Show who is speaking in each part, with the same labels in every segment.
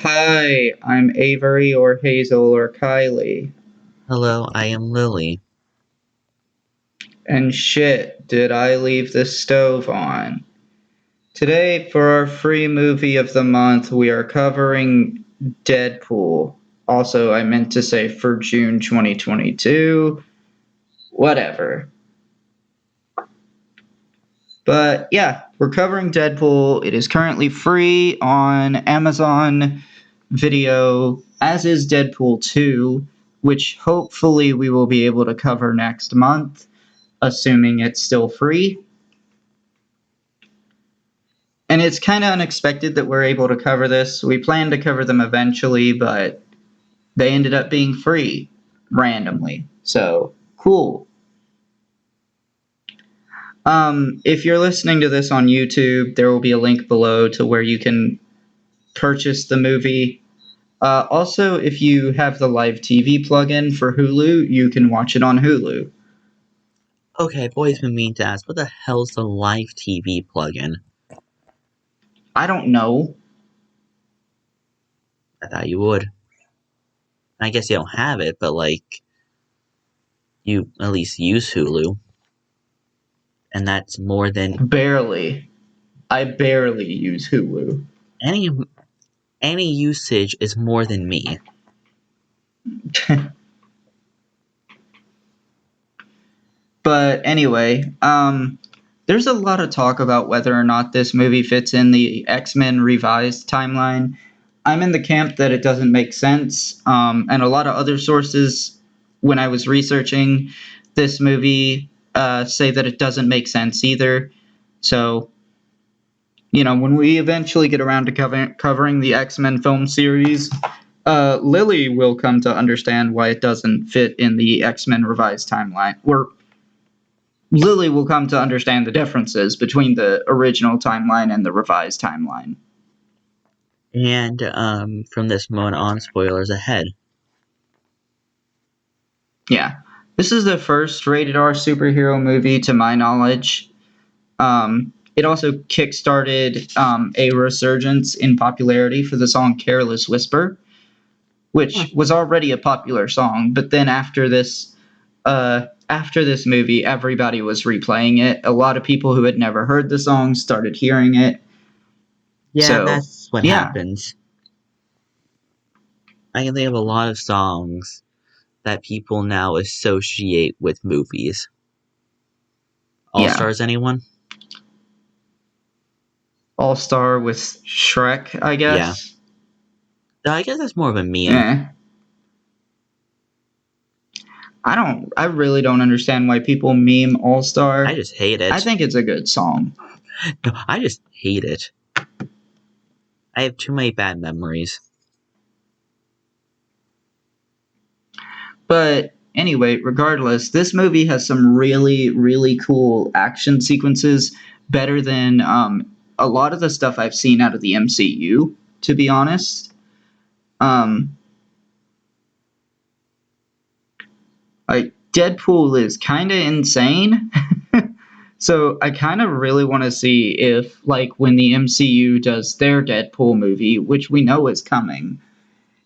Speaker 1: Hi, I'm Avery or Hazel or Kylie.
Speaker 2: Hello, I am Lily.
Speaker 1: And shit, did I leave the stove on? Today, for our free movie of the month, we are covering Deadpool. Also, I meant to say for June 2022. Whatever. But yeah, we're covering Deadpool. It is currently free on Amazon Video, as is Deadpool 2, which hopefully we will be able to cover next month, assuming it's still free. And it's kind of unexpected that we're able to cover this. We planned to cover them eventually, but they ended up being free randomly. So, cool. If you're listening to this on YouTube, there will be a link below to where you can purchase the movie. Also, if you have the live TV plugin for Hulu, you can watch it on Hulu.
Speaker 2: Okay, I've always been meaning to ask, what the hell's the live TV plugin?
Speaker 1: I don't know.
Speaker 2: I thought you would. I guess you don't have it, but you at least use Hulu. And that's more than
Speaker 1: Barely. I barely use Hulu.
Speaker 2: any usage is more than me.
Speaker 1: But anyway, there's a lot of talk about whether or not this movie fits in the X-Men revised timeline. I'm in the camp that it doesn't make sense, and a lot of other sources, when I was researching this movie, say that it doesn't make sense either. So, when we eventually get around to covering the X-Men film series, Lily will come to understand why it doesn't fit in the X-Men revised timeline. Lily will come to understand the differences between the original timeline and the revised timeline.
Speaker 2: And from this moment on, spoilers ahead.
Speaker 1: Yeah. This is the first rated R superhero movie to my knowledge. It also kickstarted a resurgence in popularity for the song Careless Whisper, which was already a popular song, but then after this movie, everybody was replaying it. A lot of people who had never heard the song started hearing it.
Speaker 2: Yeah,
Speaker 1: So,
Speaker 2: that's what
Speaker 1: yeah.
Speaker 2: happens. I can think of a lot of songs that people now associate with movies. All
Speaker 1: Yeah.
Speaker 2: Stars, anyone?
Speaker 1: All-Star with Shrek, I guess.
Speaker 2: Yeah. I guess that's more of a meme.
Speaker 1: Eh. I really don't understand why people meme All-Star.
Speaker 2: I just hate it.
Speaker 1: I think it's a good song.
Speaker 2: No, I just hate it. I have too many bad memories.
Speaker 1: But anyway, regardless, this movie has some really, really cool action sequences, better than a lot of the stuff I've seen out of the MCU, to be honest. Deadpool is kind of insane. So I kind of really want to see if, when the MCU does their Deadpool movie, which we know is coming,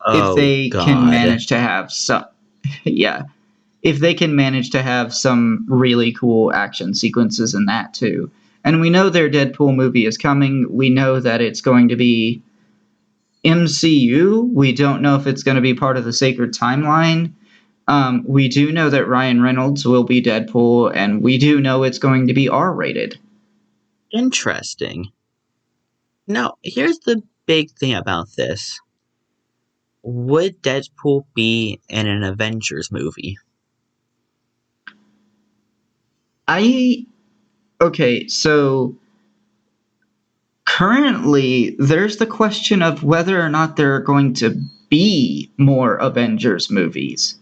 Speaker 1: if they can manage to have some, yeah, if they can manage to have some really cool action sequences in that too. And we know their Deadpool movie is coming. We know that it's going to be MCU. We don't know if it's going to be part of the Sacred Timeline. We do know that Ryan Reynolds will be Deadpool, and we do know it's going to be R-rated.
Speaker 2: Interesting. Now, here's the big thing about this. Would Deadpool be in an Avengers movie?
Speaker 1: Okay, so currently there's the question of whether or not there are going to be more Avengers movies.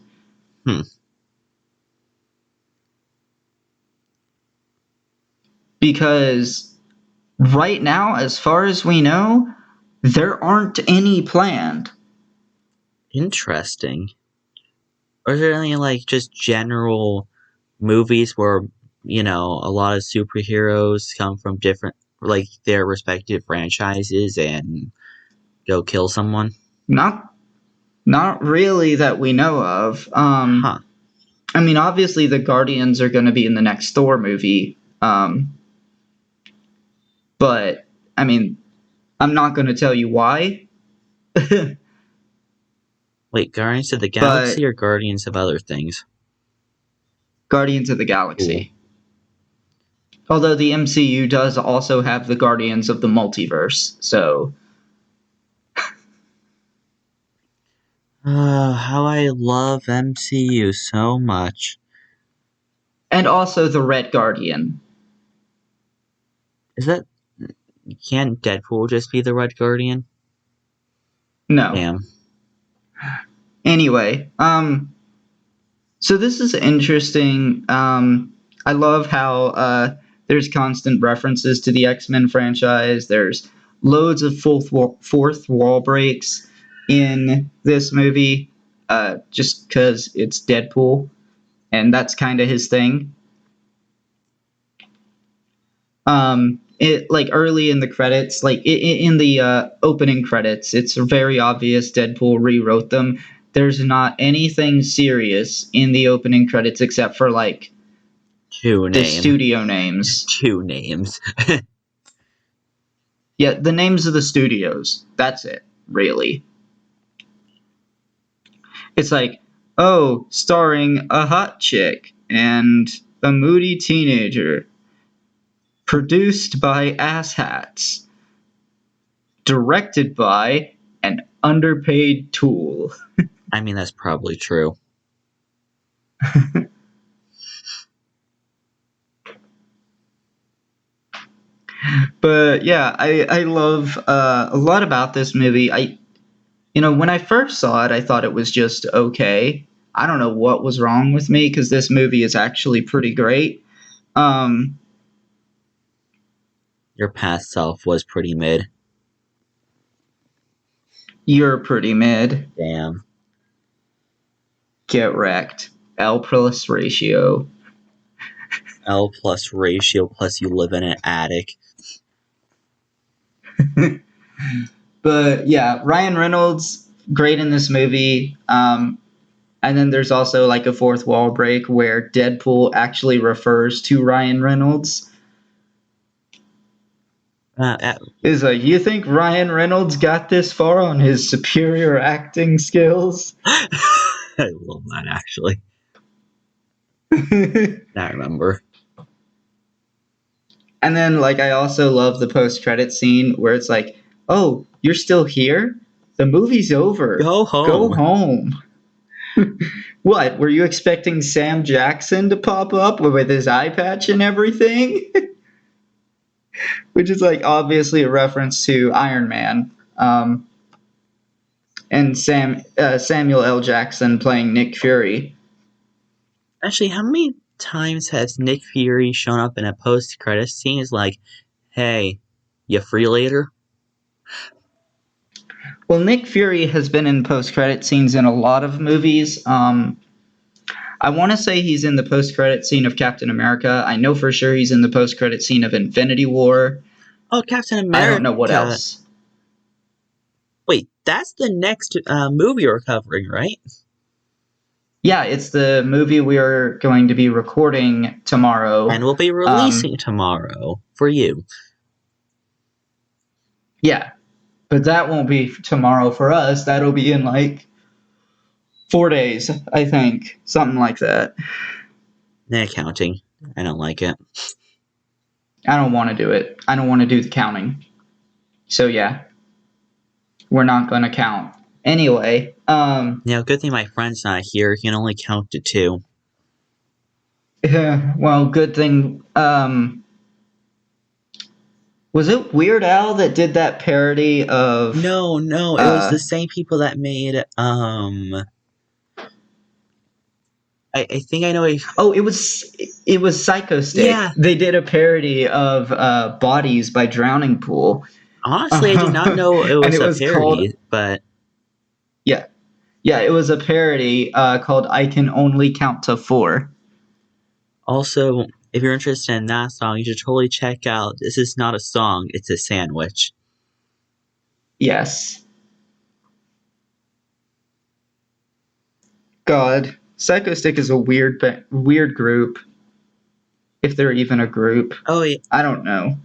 Speaker 1: Because right now, as far as we know, there aren't any planned.
Speaker 2: Interesting. Or is there any, just general movies where, a lot of superheroes come from their respective franchises and go kill someone?
Speaker 1: Not not really that we know of.
Speaker 2: Huh.
Speaker 1: I mean, obviously the Guardians are going to be in the next Thor movie. But I mean, I'm not going to tell you why.
Speaker 2: Wait, Guardians of the Galaxy
Speaker 1: But
Speaker 2: or Guardians of other things?
Speaker 1: Guardians of the
Speaker 2: Cool.
Speaker 1: Galaxy. Although the MCU does also have the Guardians of the Multiverse, so
Speaker 2: How I love MCU so much.
Speaker 1: and also the Red Guardian.
Speaker 2: Is that can't Deadpool just be the Red Guardian?
Speaker 1: No.
Speaker 2: Damn.
Speaker 1: Anyway, so this is interesting. I love how there's constant references to the X-Men franchise. There's loads of fourth wall breaks in this movie, just because it's Deadpool, and that's kind of his thing. It like early in the credits, like in the opening credits, it's very obvious Deadpool rewrote them. There's not anything serious in the opening credits except for like
Speaker 2: Two
Speaker 1: the
Speaker 2: name.
Speaker 1: studio names.
Speaker 2: Two names.
Speaker 1: Yeah, the names of the studios. That's it, really. It's like, oh, starring a hot chick and a moody teenager. Produced by asshats. Directed by an underpaid tool.
Speaker 2: I mean, that's probably true.
Speaker 1: But yeah, I love a lot about this movie. When I first saw it, I thought it was just okay. I don't know what was wrong with me because this movie is actually pretty great. Um,
Speaker 2: Your past self was pretty mid.
Speaker 1: you're pretty mid.
Speaker 2: Damn.
Speaker 1: Get wrecked. L plus ratio.
Speaker 2: L plus ratio plus you live in an attic.
Speaker 1: But yeah, Ryan Reynolds, great in this movie. And then there's also like a fourth wall break where Deadpool actually refers to Ryan Reynolds. Is like, you think Ryan Reynolds got this far on his superior acting skills?
Speaker 2: I love that actually. I remember.
Speaker 1: And then like I also love the post-credit scene where it's like, "Oh, you're still here? The movie's over.
Speaker 2: Go
Speaker 1: Go
Speaker 2: home.
Speaker 1: home." What? Were you expecting Sam Jackson to pop up with his eye patch and everything? Which is like obviously a reference to Iron Man. And Samuel L. Jackson playing Nick Fury.
Speaker 2: Actually, how many times has Nick Fury shown up in a post-credit scene? Is like, hey, you free later?
Speaker 1: Well, Nick Fury has been in post-credit scenes in a lot of movies. I want to say he's in the post-credit scene of Captain America. I know for sure he's in the post-credit scene of Infinity War.
Speaker 2: Oh, Captain
Speaker 1: I don't know what
Speaker 2: America.
Speaker 1: else.
Speaker 2: Wait, that's the next movie we're covering, right?
Speaker 1: Yeah, it's the movie we are going to be recording tomorrow.
Speaker 2: And we'll be releasing tomorrow for you.
Speaker 1: Yeah, but that won't be tomorrow for us. That'll be in like 4 days, I think. Something like that.
Speaker 2: Nah, counting. I don't like it.
Speaker 1: I don't want to do it. I don't want to do the counting. So yeah, we're not going to count. Anyway,
Speaker 2: Good thing my friend's not here. He can only count to 2.
Speaker 1: well, good thing, was it Weird Al that did that parody of...
Speaker 2: No, it was the same people that made, I think I know
Speaker 1: Oh, it was Psycho Stick.
Speaker 2: Yeah.
Speaker 1: They did a parody of Bodies by Drowning Pool.
Speaker 2: Honestly, I did not know it was
Speaker 1: And
Speaker 2: a parody, but...
Speaker 1: Yeah, it was a parody called I Can Only Count to 4.
Speaker 2: Also, if you're interested in that song, you should totally check out This Is Not a Song, It's a Sandwich.
Speaker 1: Yes. God, Psycho Stick is a weird group, if they're even a group.
Speaker 2: Oh, yeah,
Speaker 1: I don't know.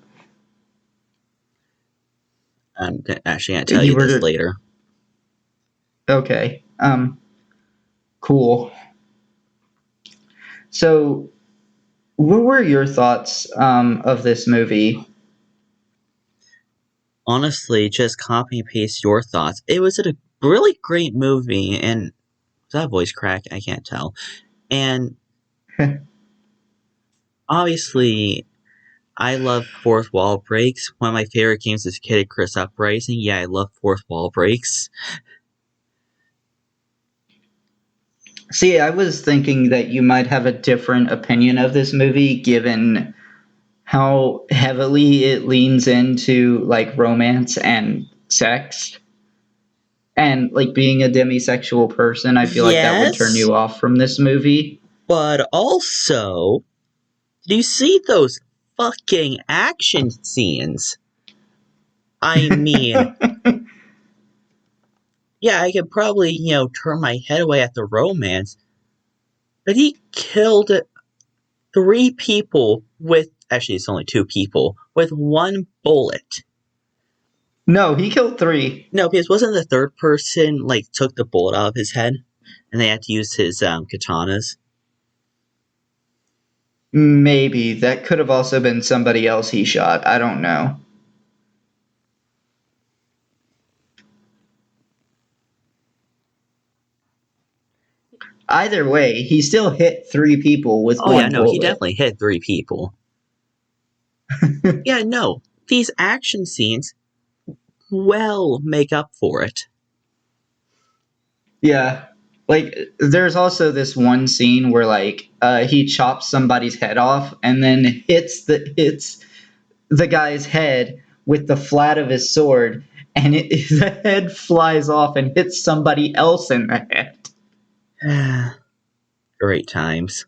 Speaker 2: I'm actually going to tell
Speaker 1: You
Speaker 2: you
Speaker 1: were
Speaker 2: this
Speaker 1: to,
Speaker 2: later.
Speaker 1: okay. Cool. So, what were your thoughts of this movie?
Speaker 2: Honestly, just copy and paste your thoughts. It was a really great movie, and was that voice crack? I can't tell. And obviously, I love fourth wall breaks. One of my favorite games is Kid Icarus Uprising. Yeah, I love fourth wall breaks.
Speaker 1: See, I was thinking that you might have a different opinion of this movie given how heavily it leans into like romance and sex. And like being a demisexual person, I feel like that would turn
Speaker 2: Yes,
Speaker 1: you off from this movie.
Speaker 2: but also, do you see those fucking action scenes? I mean, yeah, I could probably, turn my head away at the romance, but he killed three people with, actually, it's only two people, with one bullet.
Speaker 1: No, he killed three.
Speaker 2: No, because wasn't the third person, like, took the bullet out of his head, and they had to use his katanas?
Speaker 1: Maybe. That could have also been somebody else he shot. I don't know. Either way, he still hit three people with
Speaker 2: Oh, yeah,
Speaker 1: one
Speaker 2: no, he
Speaker 1: bullet.
Speaker 2: definitely hit three people. Yeah, no, these action scenes well make up for it.
Speaker 1: Yeah. Like there's also this one scene where like he chops somebody's head off and then hits the guy's head with the flat of his sword and the head flies off and hits somebody else in the head.
Speaker 2: Great times.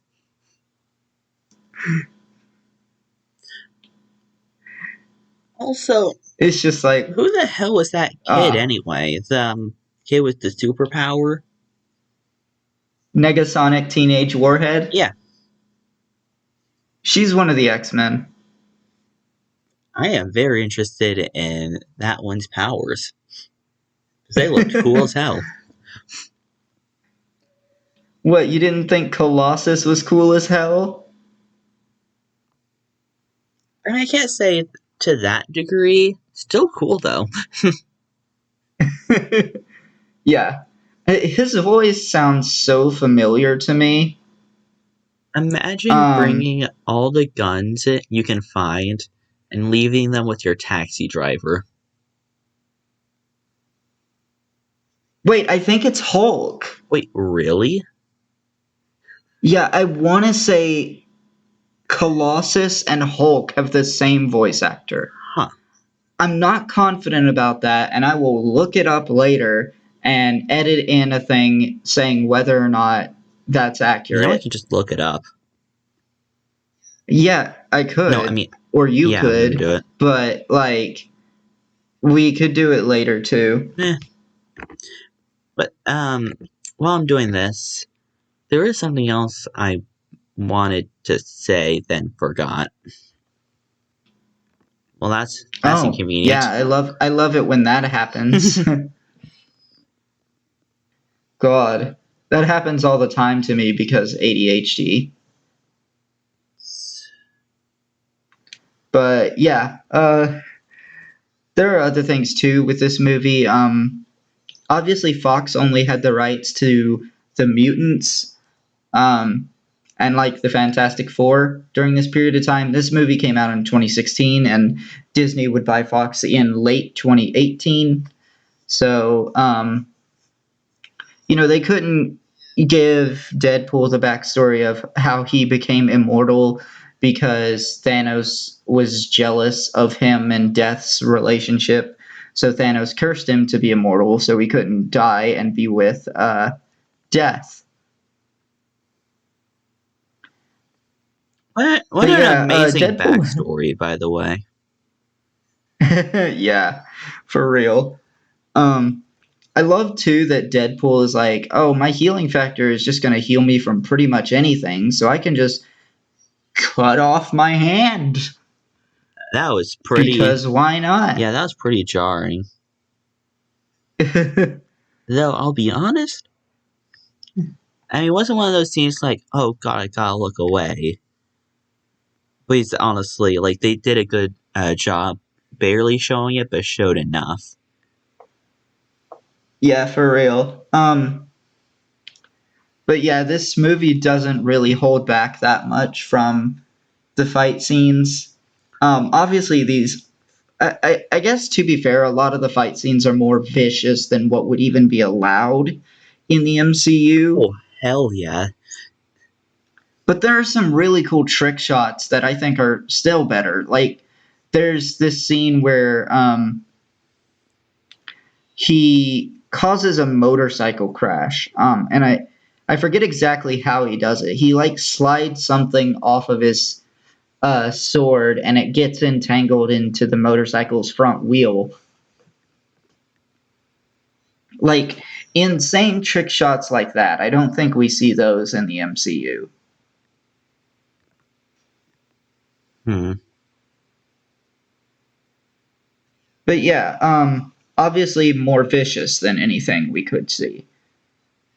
Speaker 2: Also,
Speaker 1: It's just like
Speaker 2: who the hell was that kid
Speaker 1: ah,
Speaker 2: anyway? The kid with the superpower?
Speaker 1: Negasonic Teenage Warhead.
Speaker 2: Yeah,
Speaker 1: She's one of the X-Men.
Speaker 2: I am very interested in that one's powers. Because they looked cool as hell.
Speaker 1: What, you didn't think Colossus was cool as hell?
Speaker 2: I mean, I can't say to that degree. Still cool though.
Speaker 1: Yeah. His voice sounds so familiar to me.
Speaker 2: Imagine
Speaker 1: Um,
Speaker 2: bringing all the guns you can find and leaving them with your taxi driver.
Speaker 1: Wait, I think it's Hulk.
Speaker 2: Wait, really?
Speaker 1: Yeah, I want to say Colossus and Hulk have the same voice actor.
Speaker 2: Huh.
Speaker 1: I'm not confident about that, and I will look it up later and edit in a thing saying whether or not that's
Speaker 2: You know, I
Speaker 1: accurate.
Speaker 2: can just look it up.
Speaker 1: Yeah, I
Speaker 2: No, I
Speaker 1: could,
Speaker 2: mean,
Speaker 1: or you
Speaker 2: yeah, I'm gonna
Speaker 1: could,
Speaker 2: do it.
Speaker 1: but like we could do it later too.
Speaker 2: Eh. But, while I'm doing this, there is something else I wanted to say then forgot. Well, that's
Speaker 1: Oh, yeah,
Speaker 2: inconvenient.
Speaker 1: I love it when that happens. God, that happens all the time to me because ADHD. But yeah, there are other things too with this movie. Obviously, Fox only had the rights to the mutants, um, and like the Fantastic Four during this period of time. This movie came out in 2016, and Disney would buy Fox in late 2018. So, they couldn't give Deadpool the backstory of how he became immortal because Thanos was jealous of him and Death's relationship. So Thanos cursed him to be immortal so he couldn't die and be with Death.
Speaker 2: What
Speaker 1: But
Speaker 2: an
Speaker 1: yeah,
Speaker 2: amazing
Speaker 1: Deadpool.
Speaker 2: backstory, by the way.
Speaker 1: Yeah, for real. Um, I love too that Deadpool is like, oh, my healing factor is just going to heal me from pretty much anything, so I can just cut off my hand
Speaker 2: That was pretty.
Speaker 1: because why not?
Speaker 2: Yeah, that was pretty jarring. Though I'll be honest, I mean, it wasn't one of those scenes like, oh god, I gotta look away. But honestly, like they did a good job, barely showing it, but showed enough.
Speaker 1: Yeah, for real. But yeah, this movie doesn't really hold back that much from the fight scenes. Obviously, I guess to be fair, a lot of the fight scenes are more vicious than what would even be allowed in the MCU.
Speaker 2: Oh hell yeah!
Speaker 1: But there are some really cool trick shots that I think are still better. Like, there's this scene where he causes a motorcycle crash, and I forget exactly how he does it. He like slides something off of his sword, and it gets entangled into the motorcycle's front wheel. Like insane trick shots like that. I don't think we see those in the MCU.
Speaker 2: Hmm.
Speaker 1: But yeah, obviously more vicious than anything we could see.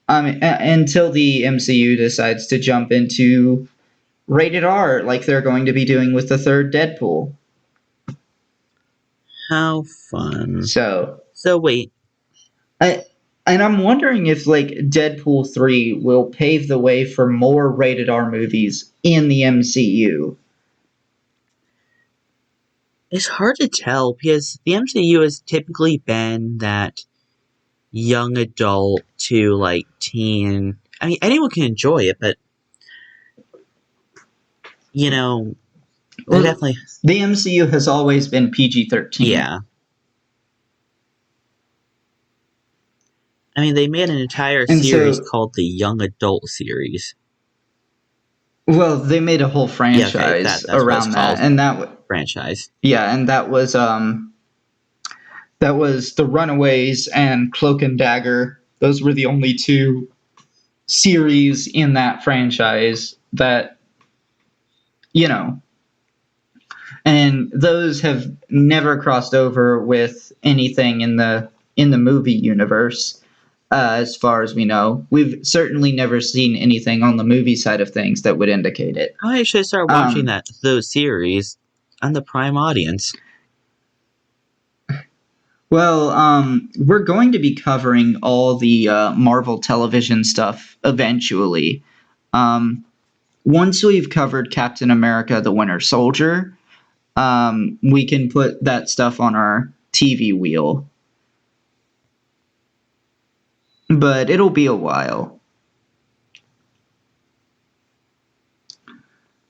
Speaker 1: Until the MCU decides to jump into rated R, like they're going to be doing with the third Deadpool.
Speaker 2: How fun.
Speaker 1: So,
Speaker 2: So wait,
Speaker 1: I and I'm wondering if like Deadpool 3 will pave the way for more rated R movies in the MCU.
Speaker 2: it's hard to tell because the MCU has typically been that young adult to like teen. I mean, anyone can enjoy it, but you know, they're
Speaker 1: Well,
Speaker 2: definitely
Speaker 1: the MCU has always been PG-13.
Speaker 2: yeah. I mean, they made an entire
Speaker 1: And
Speaker 2: series
Speaker 1: so,
Speaker 2: called the Young Adult series.
Speaker 1: well, they made a whole
Speaker 2: Yeah, okay,
Speaker 1: franchise
Speaker 2: that's what it's
Speaker 1: around that,
Speaker 2: called,
Speaker 1: and that
Speaker 2: franchise.
Speaker 1: yeah, and that was The Runaways and Cloak and Dagger. Those were the only two series in that franchise that, you know, and those have never crossed over with anything in the movie universe. As far as we know, we've certainly never seen anything on the movie side of things that would indicate it.
Speaker 2: I should start watching
Speaker 1: Um,
Speaker 2: those series on the Prime audience.
Speaker 1: well, we're going to be covering all the Marvel television stuff eventually. Um, Once we've covered Captain America: The Winter Soldier, we can put that stuff on our TV wheel. But it'll be a while.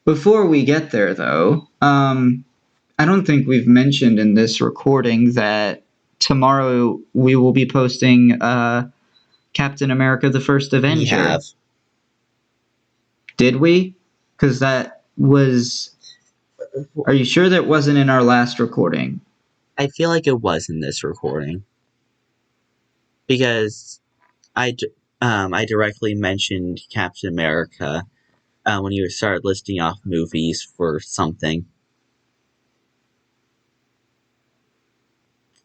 Speaker 1: Before we get there, though, I don't think we've mentioned in this recording that tomorrow we will be posting Captain America: The First
Speaker 2: We have.
Speaker 1: Avenger. Did we? Because that was. Are you sure that wasn't in our last recording?
Speaker 2: I feel like it was in this recording because I directly mentioned Captain America when you started listing off movies for something.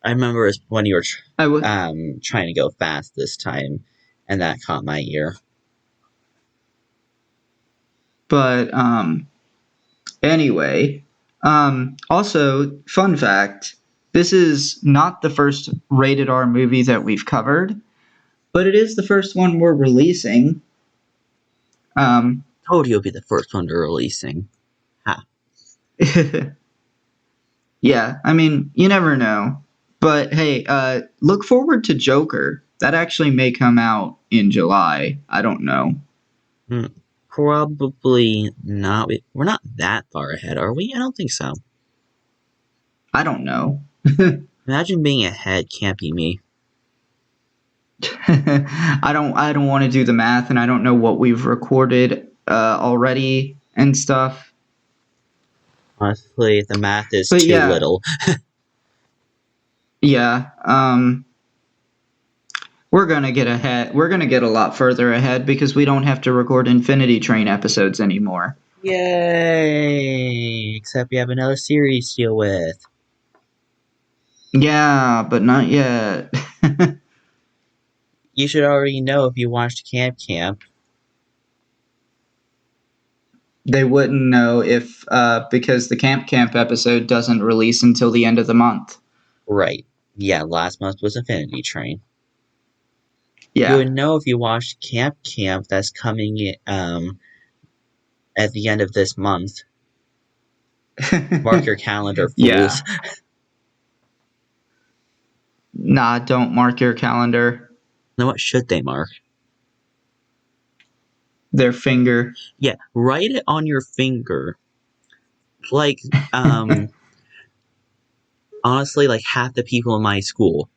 Speaker 2: I remember when you were trying to go fast this time, and that caught my ear.
Speaker 1: But anyway, also fun fact: this is not the first rated R movie that we've covered, but it is the first one we're releasing.
Speaker 2: Told you it'll be the first one to releasing. Ha.
Speaker 1: Yeah, I mean, you never know. But hey, look forward to Joker. That actually may come out in July. I don't know.
Speaker 2: Hmm. Probably not. We're not that far ahead, are we? I don't think so.
Speaker 1: I don't know.
Speaker 2: Imagine being ahead can't be me.
Speaker 1: I don't want to do the math, and I don't know what we've recorded already and stuff.
Speaker 2: Honestly, the math is
Speaker 1: But
Speaker 2: too
Speaker 1: yeah,
Speaker 2: little.
Speaker 1: yeah. We're gonna get ahead. We're gonna get a lot further ahead because we don't have to record Infinity Train episodes anymore.
Speaker 2: Yay! Except we have another series to deal with.
Speaker 1: Yeah, but not yet.
Speaker 2: You should already know if you watched Camp Camp.
Speaker 1: They wouldn't know if because the Camp episode doesn't release until the end of the month.
Speaker 2: Right. Yeah, last month was Infinity Train. You
Speaker 1: Yeah.
Speaker 2: would know if you watched Camp Camp that's coming at the end of this month. Mark your calendar, fools.
Speaker 1: Yeah. Nah, don't mark your calendar.
Speaker 2: Now what should they mark?
Speaker 1: Their finger.
Speaker 2: Yeah, write it on your finger. Like, honestly, like half the people in my school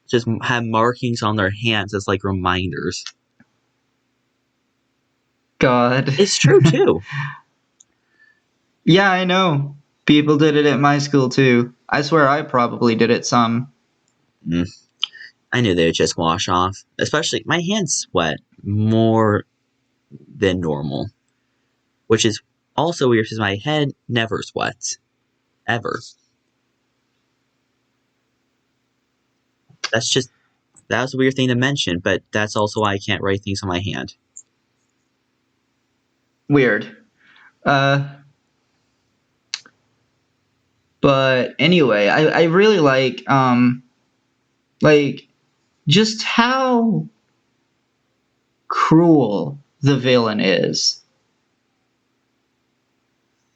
Speaker 2: just have markings on their hands as like reminders.
Speaker 1: God.
Speaker 2: It's true too.
Speaker 1: Yeah, I know. People did it at my school too. I swear I probably did it some.
Speaker 2: I knew they would just wash off. Especially my hands sweat more than normal, which is also weird because my head never sweats ever. That was a weird thing to mention, but that's also why I can't write things on my hand.
Speaker 1: Weird. But anyway, I really like just how cruel the villain is.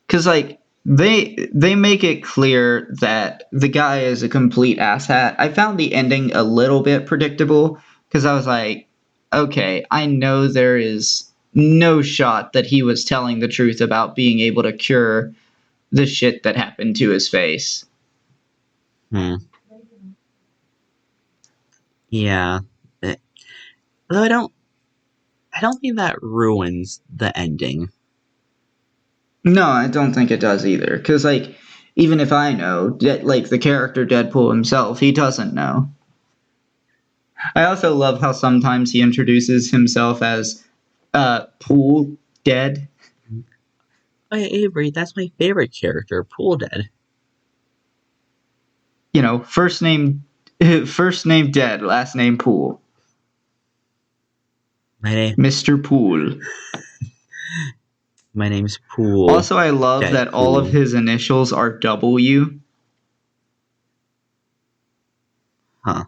Speaker 1: Cause like they make it clear that the guy is a complete asshat. I found the ending a little bit predictable because I was like, okay, I know there is no shot that he was telling the truth about being able to cure the shit that happened to his face.
Speaker 2: Yeah. Although I don't think that ruins the ending.
Speaker 1: No, I don't think it does either. Because, like, even if I know, like, the character Deadpool himself, he doesn't know. I also love how sometimes he introduces himself as Pool Dead.
Speaker 2: Oh yeah, Avery, that's my favorite character, Pool Dead.
Speaker 1: You know, first name Dead, last name Pool.
Speaker 2: My
Speaker 1: Mr. Pool.
Speaker 2: name's Pool.
Speaker 1: Also, I love that all of
Speaker 2: Deadpool.
Speaker 1: his initials are W.
Speaker 2: Huh.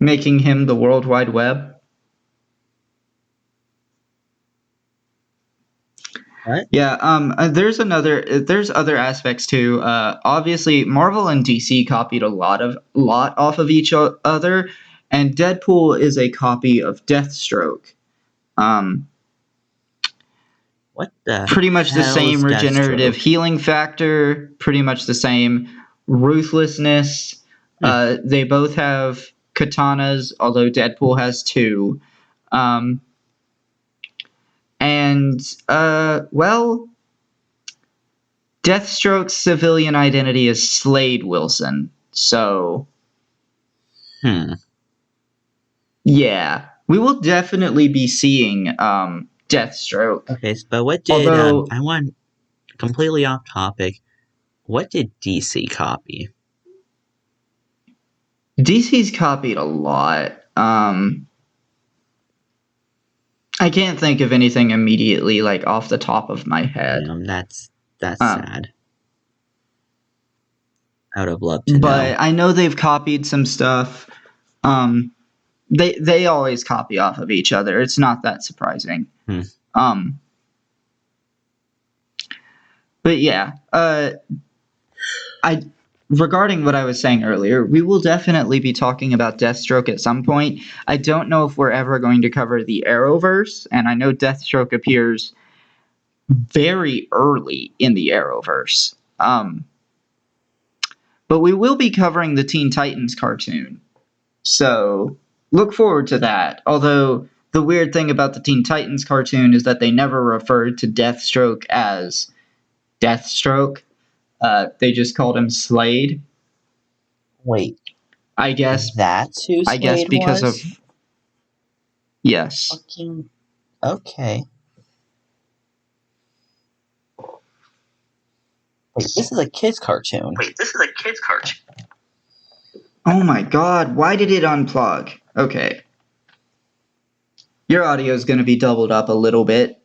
Speaker 1: Making him the World Wide Web.
Speaker 2: What?
Speaker 1: Yeah, there's other aspects too. Obviously, Marvel and DC copied a lot off of each other, and Deadpool is a copy of Deathstroke. Um,
Speaker 2: What the
Speaker 1: Pretty much the
Speaker 2: hell is
Speaker 1: same regenerative
Speaker 2: Deathstroke?
Speaker 1: healing factor, pretty much the same ruthlessness.
Speaker 2: Hmm.
Speaker 1: They both have katanas, although Deadpool has two. Um, and well, Deathstroke's civilian identity is Slade Wilson. So, yeah, we will definitely be seeing Deathstroke.
Speaker 2: Okay, but what did
Speaker 1: Although
Speaker 2: I want completely off topic? What did DC copy?
Speaker 1: DC's copied a lot. I can't think of anything immediately, like off the top of my head.
Speaker 2: That's
Speaker 1: Um,
Speaker 2: sad. I would have loved to know.
Speaker 1: but I know they've copied some stuff. They always copy off of each other. It's not that surprising. Um, but yeah, I regarding what I was saying earlier, we will definitely be talking about Deathstroke at some point. I don't know if we're ever going to cover the Arrowverse, and I know Deathstroke appears very early in the Arrowverse. But we will be covering the Teen Titans cartoon. So look forward to that. Although the weird thing about the Teen Titans cartoon is that they never referred to Deathstroke as Deathstroke. They just called him Slade.
Speaker 2: Wait.
Speaker 1: I guess
Speaker 2: That's who
Speaker 1: I guess
Speaker 2: Slade
Speaker 1: because
Speaker 2: was?
Speaker 1: of yes.
Speaker 2: Fucking okay. Wait, this is a kid's cartoon.
Speaker 1: Oh my god, why did it unplug? Okay. Your audio is going to be doubled up a little bit.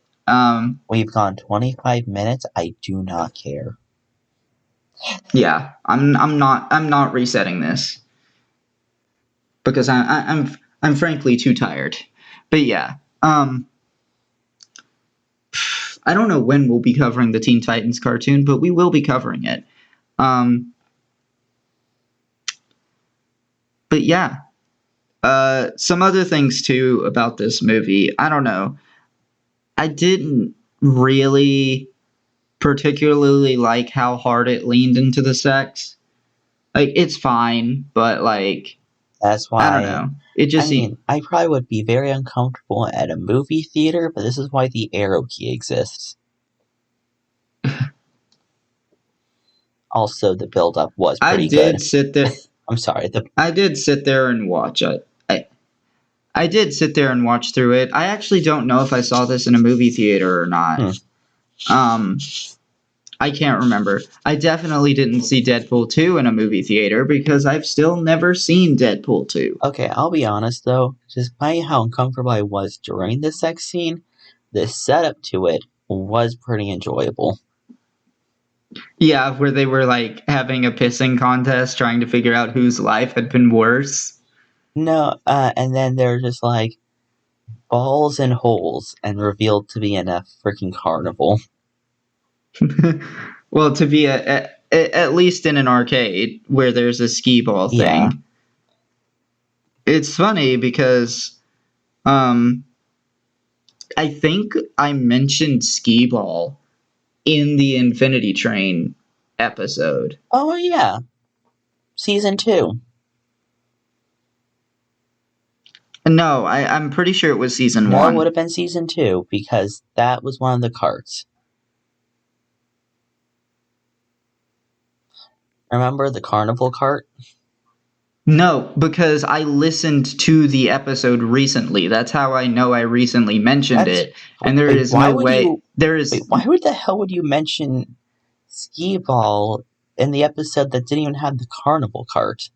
Speaker 2: We've gone 25 minutes. I do not care.
Speaker 1: Yeah, I'm not resetting this because I'm frankly too tired. But yeah, I don't know when we'll be covering the Teen Titans cartoon, but we will be covering it. But yeah, some other things too about this movie. I don't know. I didn't really particularly like how hard it leaned into the sex. Like, it's fine, but like,
Speaker 2: That's
Speaker 1: I don't
Speaker 2: why.
Speaker 1: know. It
Speaker 2: I
Speaker 1: just
Speaker 2: mean, I probably would be very uncomfortable at a movie theater, but this is why the arrow key exists. Also, the build-up was
Speaker 1: I
Speaker 2: pretty good.
Speaker 1: did sit there.
Speaker 2: I'm sorry.
Speaker 1: I did sit there and watch it. I did sit there and watch through it. I actually don't know if I saw this in a movie theater or not. Um, I can't remember. I definitely didn't see Deadpool 2 in a movie theater because I've still never seen Deadpool 2.
Speaker 2: Okay, I'll be honest though. Despite how uncomfortable I was during the sex scene, the setup to it was pretty enjoyable.
Speaker 1: Yeah, where they were like having a pissing contest trying to figure out whose life had been worse.
Speaker 2: No, and then they're just like balls and holes and revealed to be in a freaking carnival.
Speaker 1: Well, to be at least in an arcade where there's a skee ball
Speaker 2: Yeah.
Speaker 1: thing. It's funny because um I think I mentioned skee ball in the Infinity Train episode.
Speaker 2: Oh yeah. Season 2.
Speaker 1: No, I'm pretty sure it was season
Speaker 2: No, it would
Speaker 1: 1.
Speaker 2: have been season 2 because that was one of the carts. Remember the carnival cart?
Speaker 1: No, because I listened to the episode recently. That's how I know I recently mentioned
Speaker 2: That's
Speaker 1: it. And there
Speaker 2: wait,
Speaker 1: is
Speaker 2: why
Speaker 1: no
Speaker 2: would
Speaker 1: way
Speaker 2: you
Speaker 1: there
Speaker 2: wait,
Speaker 1: is
Speaker 2: why would the hell would you mention skee ball in the episode that didn't even have the carnival cart?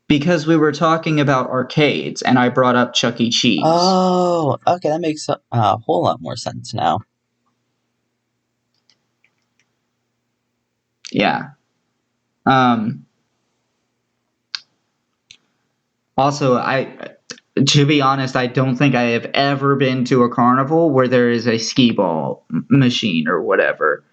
Speaker 1: because we were talking about arcades and I brought up Chuck E. Cheese.
Speaker 2: Oh, okay, that makes a whole lot more sense now.
Speaker 1: Yeah. Also, to be honest, I don't think I have ever been to a carnival where there is a skee ball machine or whatever.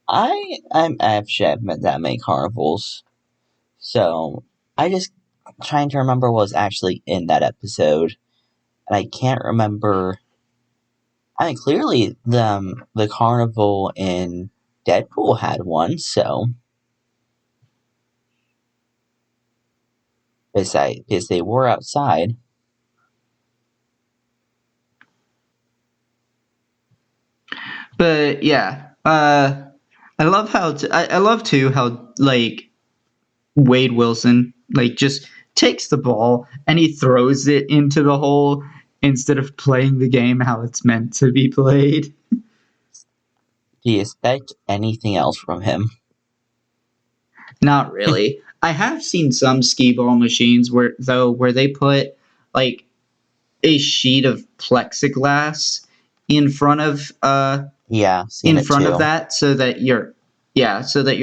Speaker 2: I'm actually haven't been that many carnivals, so I just trying to remember what was actually in that episode, and I can't remember. I mean, clearly the carnival in Deadpool had one, so because they were outside.
Speaker 1: But yeah, I love how I love too how like Wade Wilson like just takes the ball and he throws it into the hole instead of playing the game how it's meant to be played.
Speaker 2: Do you expect anything else from him?
Speaker 1: Not really. I have seen some skee ball machines where they put like a sheet of plexiglass in front of
Speaker 2: Yeah, seen it too.
Speaker 1: that so that you're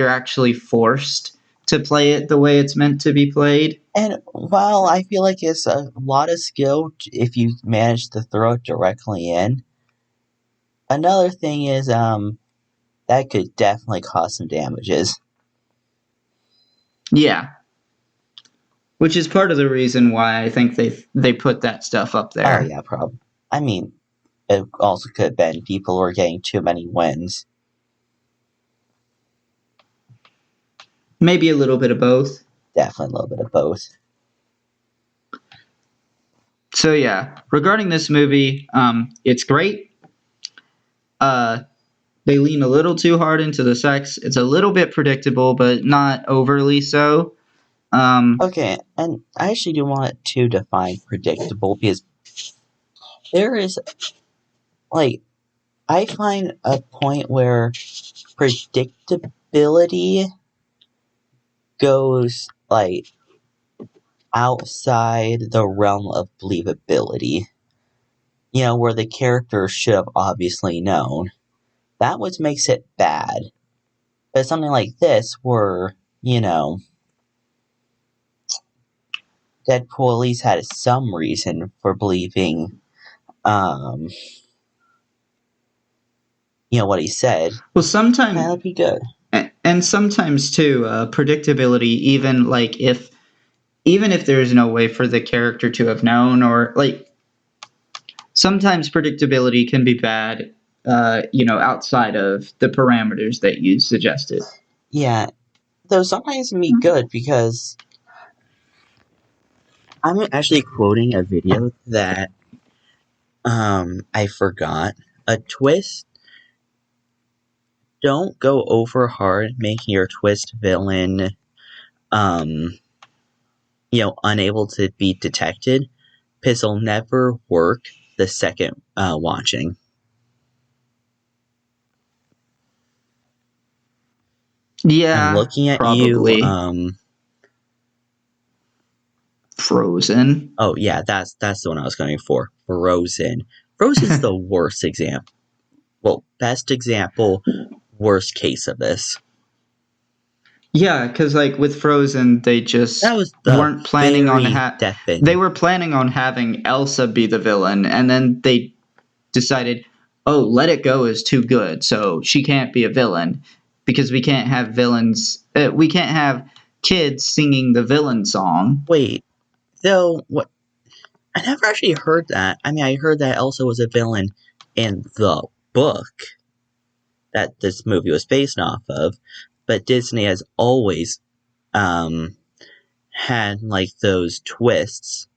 Speaker 1: actually forced to play it the way it's meant to be played.
Speaker 2: And while I feel like it's a lot of skill if you manage to throw it directly in, another thing is that could definitely cause some damages.
Speaker 1: Yeah, which is part of the reason why I think they put that stuff up
Speaker 2: Oh
Speaker 1: there.
Speaker 2: yeah, probably. I mean, it also could have been people were getting too many wins.
Speaker 1: Maybe a little bit of both.
Speaker 2: Definitely a little bit of both.
Speaker 1: So yeah, regarding this movie, it's great. Uh, they lean a little too hard into the sex. It's a little bit predictable, but not overly so.
Speaker 2: Okay, and I actually do want to define predictable because there is, like, I find a point where predictability goes, like, outside the realm of believability. Where the character should have obviously known. That what makes it bad. But something like this, where, Deadpool at least had some reason for believing, um, what he said,
Speaker 1: well, sometimes
Speaker 2: that'd be good.
Speaker 1: and sometimes too, predictability. Even if there is no way for the character to have known, or like sometimes predictability can be bad. Outside of the parameters that you suggested.
Speaker 2: Yeah, though sometimes it can be good because I'm actually quoting a video that I forgot. A twist. Don't go over hard making your twist villain unable to be detected, because it'll never work the second watching. I'm
Speaker 1: Yeah,
Speaker 2: looking at you.
Speaker 1: probably. Frozen.
Speaker 2: Oh yeah, that's the one I was going for. Frozen. Frozen's the worst example. Well, best example, worst case of this.
Speaker 1: Yeah, because like with Frozen, they
Speaker 2: That
Speaker 1: just
Speaker 2: was the
Speaker 1: weren't planning on
Speaker 2: very
Speaker 1: they
Speaker 2: deafening.
Speaker 1: were planning on having Elsa be the villain, and then they decided, oh, Let It Go is too good, so she can't be a villain because we can't have villains. We can't have kids singing the villain song.
Speaker 2: Wait, though, what? I never actually heard that. I mean, I heard that Elsa was a villain in the book that this movie was based off of, but Disney has always had like those twists,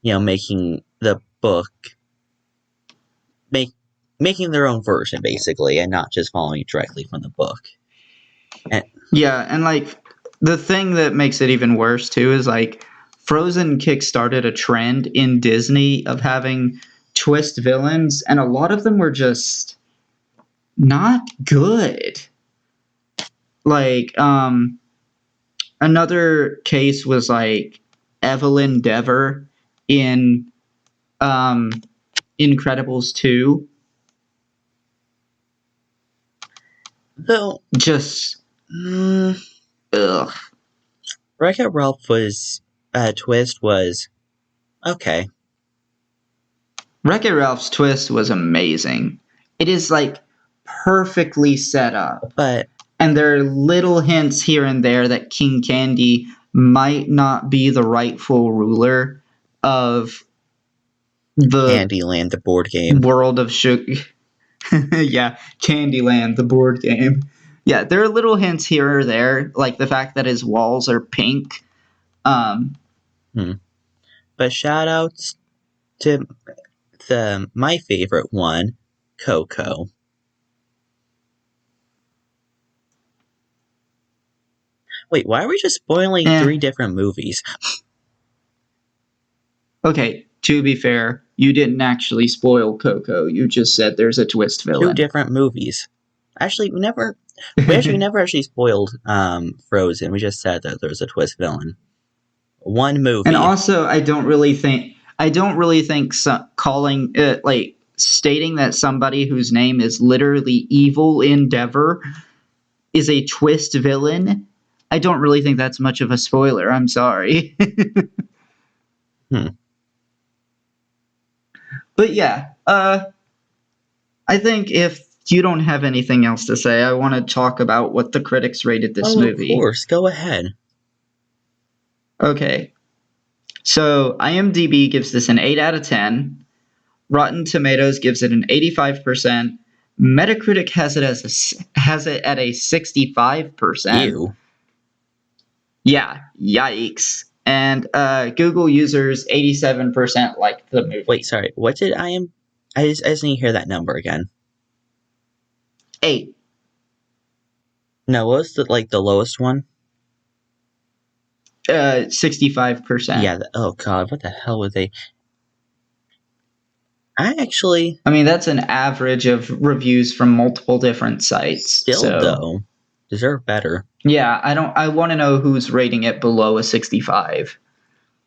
Speaker 2: making the book making their own version basically, and not just following directly from the book. And
Speaker 1: Yeah, and like the thing that makes it even worse too is like Frozen kickstarted a trend in Disney of having twist villains, and a lot of them were just not good. Like, another case was like Evelyn Dever in um, Incredibles 2.
Speaker 2: though,
Speaker 1: Just,
Speaker 2: mm,
Speaker 1: ugh.
Speaker 2: Wreck-It Ralph was twist was okay,
Speaker 1: Wreck-It Ralph's twist was amazing. It is like perfectly set up.
Speaker 2: but
Speaker 1: And there are little hints here and there that King Candy might not be the rightful ruler of the
Speaker 2: Candyland, the board game.
Speaker 1: world of sugar. Yeah, Candyland, the board game. Yeah, there are little hints here or there, like the fact that his walls are pink. Um,
Speaker 2: But shout outs to my favorite one, Coco. Wait, why are we just spoiling
Speaker 1: eh.
Speaker 2: 3 different movies?
Speaker 1: Okay, to be fair, you didn't actually spoil Coco. You just said there's a twist
Speaker 2: 2
Speaker 1: villain.
Speaker 2: different movies. Actually, we never actually spoiled Frozen. We just said that there's a twist villain. One movie.
Speaker 1: And also, I don't really think calling it like stating that somebody whose name is literally Evil Endeavor is a twist villain. I don't really think that's much of a spoiler. I'm sorry. But yeah, I think if you don't have anything else to say, I want to talk about what the critics rated this movie.
Speaker 2: Of course, go ahead.
Speaker 1: Okay. So IMDb gives this an 8 out of 10. Rotten Tomatoes gives it an 85%. Metacritic has it at a 65%.
Speaker 2: Ew.
Speaker 1: Yeah, yikes. And Google users 87% liked the movie.
Speaker 2: Wait, sorry. What did I just didn't hear that number again.
Speaker 1: 8.
Speaker 2: No, what was the lowest one?
Speaker 1: 65%.
Speaker 2: Yeah. Oh God, what the hell were they? I actually
Speaker 1: I mean, that's an average of reviews from multiple different sites.
Speaker 2: still
Speaker 1: So
Speaker 2: though deserve better.
Speaker 1: yeah, I want to know who's rating it below a 65.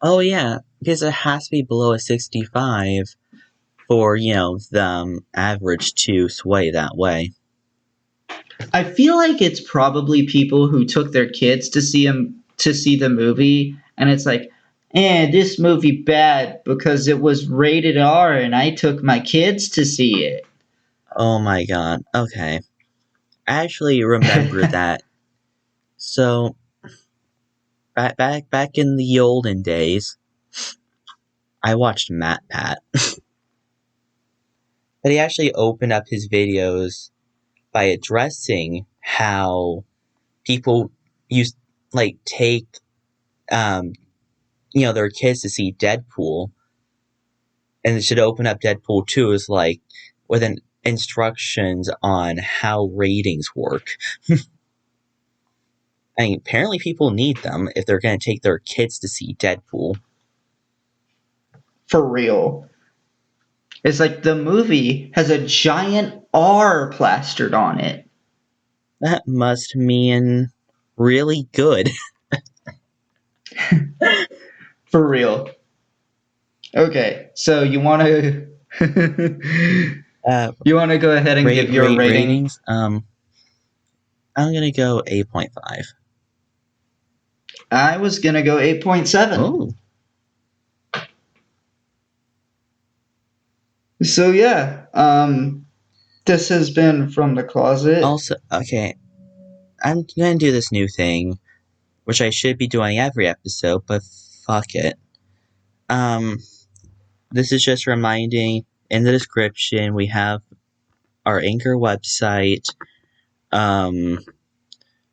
Speaker 2: Oh yeah, because it has to be below a 65 for the average to sway that way.
Speaker 1: I feel like it's probably people who took their kids to see the movie, and it's like, this movie bad because it was rated R, and I took my kids to see it.
Speaker 2: Oh my God. Okay, I actually remember that. So back in the olden days, I watched Matt Pat, but he actually opened up his videos by addressing how people used take their kids to see Deadpool, and it should open up Deadpool 2 as with instructions on how ratings work. I mean, apparently people need them if they're going to take their kids to see Deadpool.
Speaker 1: For real. It's like the movie has a giant R plastered on it.
Speaker 2: That must mean really good.
Speaker 1: For real. Okay, so you want to you want to go ahead and give your rating?
Speaker 2: Ratings. I'm gonna go 8.5.
Speaker 1: I was gonna go 8.7.
Speaker 2: Oh,
Speaker 1: So yeah, this has been From the Closet.
Speaker 2: also okay. I'm gonna do this new thing, which I should be doing every episode, but fuck it. This is just reminding, in the description we have our Anchor website.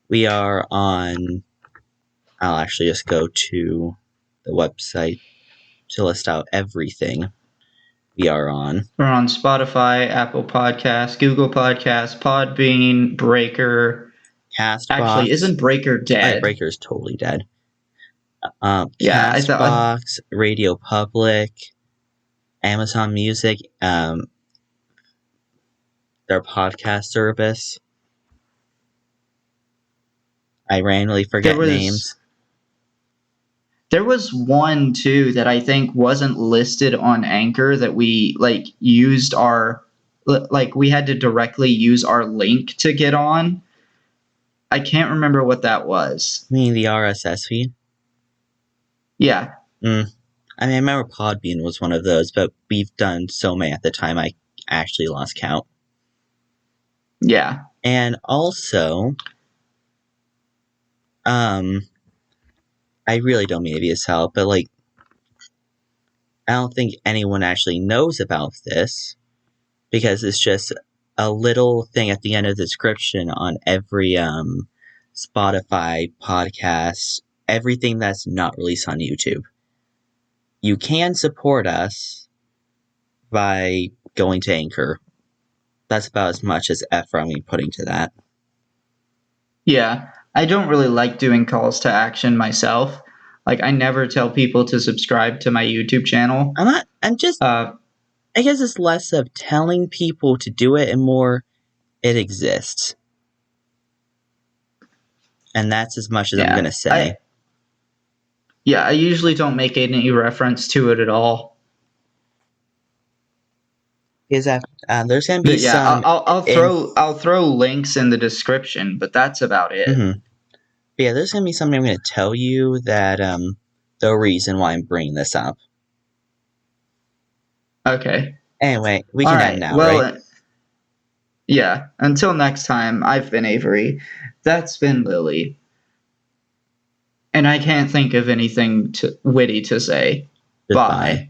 Speaker 2: We are on. I'll actually just go to the website to list out everything we are on.
Speaker 1: We're on Spotify, Apple Podcasts, Google Podcasts, Podbean, Breaker.
Speaker 2: Castbox.
Speaker 1: Actually, isn't Breaker dead?
Speaker 2: Breaker is totally dead.
Speaker 1: Yeah,
Speaker 2: Castbox, Radio Public, Amazon Music, their podcast service. I randomly forget names.
Speaker 1: There was one too that I think wasn't listed on Anchor that we used we had to directly use our link to get on. I can't remember what that was.
Speaker 2: You mean the RSS feed?
Speaker 1: Yeah.
Speaker 2: I mean, I remember Podbean was one of those, but we've done so many at the time I actually lost count.
Speaker 1: Yeah.
Speaker 2: And also, I really don't mean to be a sell, but I don't think anyone actually knows about this because it's just a little thing at the end of the description on every Spotify podcast, everything that's not released on YouTube. You can support us by going to Anchor. That's about as much as effort I'm putting to that.
Speaker 1: Yeah. I don't really like doing calls to action myself. I never tell people to subscribe to my YouTube channel.
Speaker 2: I guess it's less of telling people to do it and more it exists. And that's as much as I'm going to say.
Speaker 1: I usually don't make any reference to it at all.
Speaker 2: Is that there's going to be some...
Speaker 1: I'll throw links in the description, but that's about it.
Speaker 2: Mm-hmm. Yeah, there's going to be something I'm going to tell you that the reason why I'm bringing this up.
Speaker 1: Okay.
Speaker 2: Anyway, we can end now, right?
Speaker 1: Yeah. Until next time, I've been Avory. That's been Lily. And I can't think of anything witty to say.
Speaker 2: Goodbye.
Speaker 1: Bye.